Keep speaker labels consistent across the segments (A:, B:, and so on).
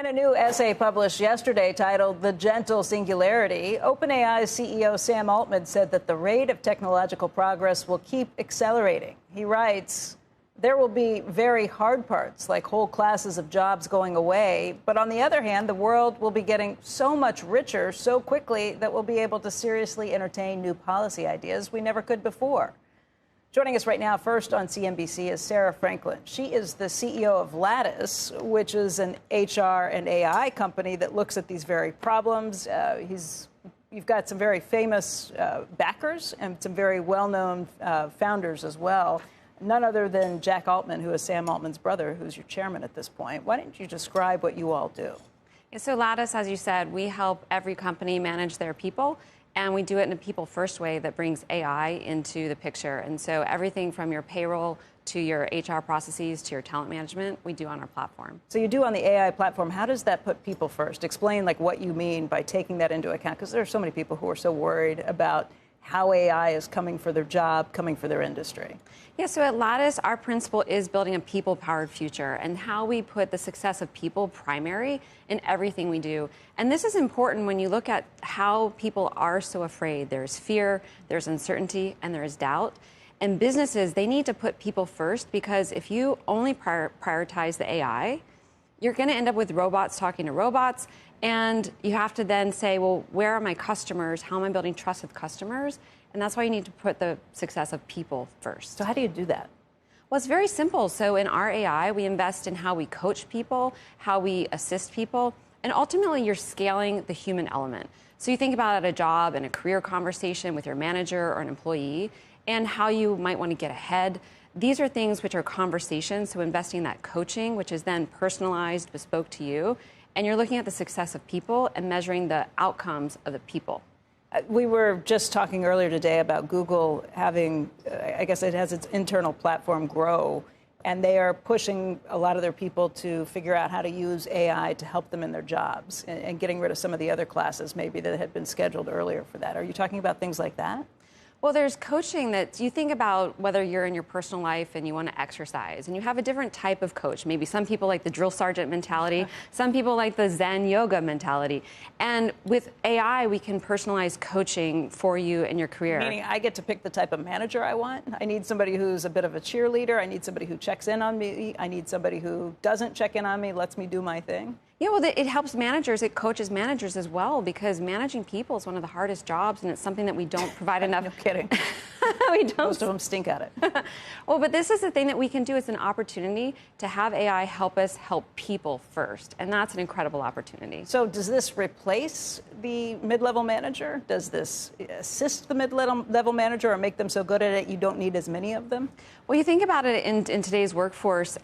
A: In a new essay published yesterday titled The Gentle Singularity, OpenAI's CEO Sam Altman said that the rate of technological progress will keep accelerating. He writes, there will be very hard parts, like whole classes of jobs going away. But on the other hand, the world will be getting so much richer so quickly that we'll be able to seriously entertain new policy ideas we never could before. Joining us right now, first on CNBC, is Sarah Franklin. She is the CEO of Lattice, which is an HR and AI company that looks at these very problems. You've got some very famous backers and some very well-known founders as well. None other than Jack Altman, who is Sam Altman's brother, who's your chairman at this point. Why don't you describe what you all do?
B: Yeah, so Lattice, as you said, we help every company manage their people. And we do it in a people-first way that brings AI into the picture. And so everything from your payroll to your HR processes to your talent management, we do on our platform.
A: So you do on the AI platform. How does that put people first? Explain what you mean by taking that into account, because there are so many people who are so worried about how AI is coming for their job, coming for their industry.
B: Yeah, so at Lattice, our principle is building a people-powered future and how we put the success of people primary in everything we do. And this is important when you look at how people are so afraid. There's fear, there's uncertainty, and there's doubt. And businesses, they need to put people first, because if you only prioritize the AI, you're going to end up with robots talking to robots. And you have to then say, well, where are my customers? How am I building trust with customers? And that's why you need to put the success of people first.
A: So how do you do that?
B: Well, it's very simple. So in our AI, we invest in how we coach people, how we assist people, and ultimately you're scaling the human element. So you think about a job and a career conversation with your manager or an employee and how you might want to get ahead. These are things which are conversations, so investing in that coaching, which is then personalized, bespoke to you. And you're looking at the success of people and measuring the outcomes of the people.
A: We were just talking earlier today about Google having, I guess it has its internal platform Grow, and they are pushing a lot of their people to figure out how to use AI to help them in their jobs and getting rid of some of the other classes maybe that had been scheduled earlier for that. Are you talking about things like that?
B: Well, there's coaching that you think about whether you're in your personal life and you want to exercise, and you have a different type of coach. Maybe some people like the drill sergeant mentality, some people like the Zen yoga mentality. And with AI, we can personalize coaching for you in your career.
A: Meaning I get to pick the type of manager I want. I need somebody who's a bit of a cheerleader. I need somebody who checks in on me. I need somebody who doesn't check in on me, lets me do my thing.
B: Yeah, well, it helps managers. It coaches managers as well, because managing people is one of the hardest jobs, and it's something that we don't provide enough.
A: No kidding.
B: We don't.
A: Most of them stink at it.
B: Well, but this is the thing that we can do. It's an opportunity to have AI help us help people first, and that's an incredible opportunity.
A: So does this replace the mid-level manager? Does this assist the mid-level manager or make them so good at it you don't need as many of them?
B: Well, you think about it in today's workforce,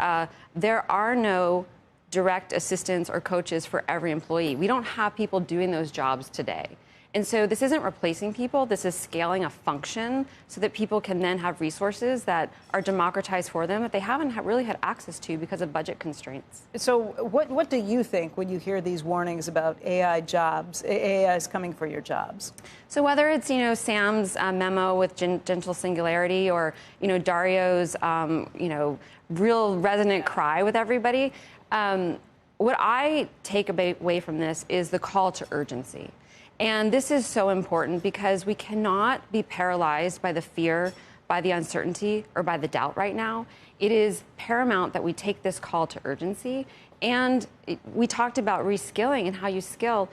B: there are no direct assistants or coaches for every employee. We don't have people doing those jobs today. And so this isn't replacing people. This is scaling a function so that people can then have resources that are democratized for them that they haven't really had access to because of budget constraints.
A: So what do you think when you hear these warnings about AI jobs, AI is coming for your jobs?
B: So whether it's, Sam's memo with gentle singularity or, Dario's, real resonant cry with everybody, what I take away from this is the call to urgency. And this is so important because we cannot be paralyzed by the fear, by the uncertainty, or by the doubt right now. It is paramount that we take this call to urgency. And we talked about reskilling and how you skill.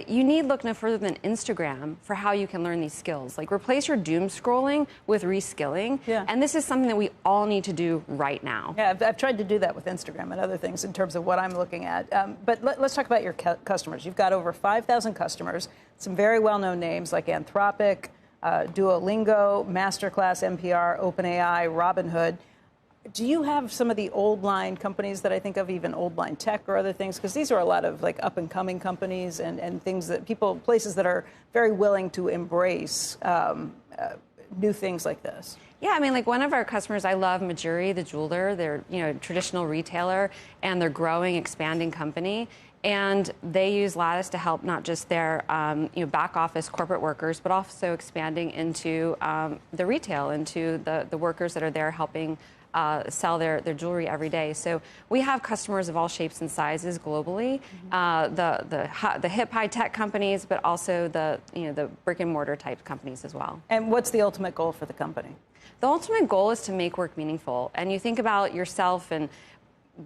B: You need look no further than Instagram for how you can learn these skills. Like, replace your doom scrolling with reskilling.
A: Yeah.
B: And this is something that we all need to do right now.
A: Yeah, I've tried to do that with Instagram and other things in terms of what I'm looking at. But let's talk about your customers. You've got over 5,000 customers, some very well-known names like Anthropic, Duolingo, Masterclass, NPR, OpenAI, Robinhood. Do you have some of the old line companies that I think of, even old line tech or other things? Because these are a lot of up and coming companies and things that places that are very willing to embrace new things like this.
B: Yeah, one of our customers, I love Majuri, the jeweler. They're, a traditional retailer, and they're growing, expanding company. And they use Lattice to help not just their back office corporate workers, but also expanding into the retail, into the workers that are there helping sell their jewelry every day. So we have customers of all shapes and sizes globally, the hip high tech companies, but also the brick and mortar type companies as well.
A: And what's the ultimate goal for the company?
B: The ultimate goal is to make work meaningful. And you think about yourself and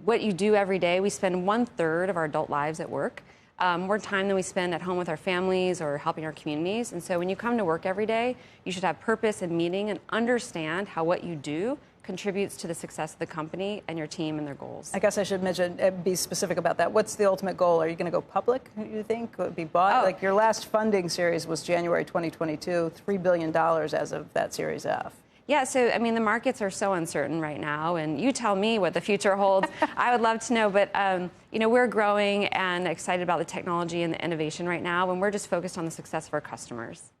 B: what you do every day. We spend 1/3 of our adult lives at work. More time than we spend at home with our families or helping our communities. And so when you come to work every day, you should have purpose and meaning and understand how what you do contributes to the success of the company and your team and their goals.
A: I guess I should be specific about that. What's the ultimate goal? Are you going to go public, you think? Would it be bought?
B: Oh.
A: Like your last funding series was January 2022, $3 billion as of that Series F.
B: Yeah, so, I mean, the markets are so uncertain right now, and you tell me what the future holds. I would love to know, but, we're growing and excited about the technology and the innovation right now, and we're just focused on the success of our customers.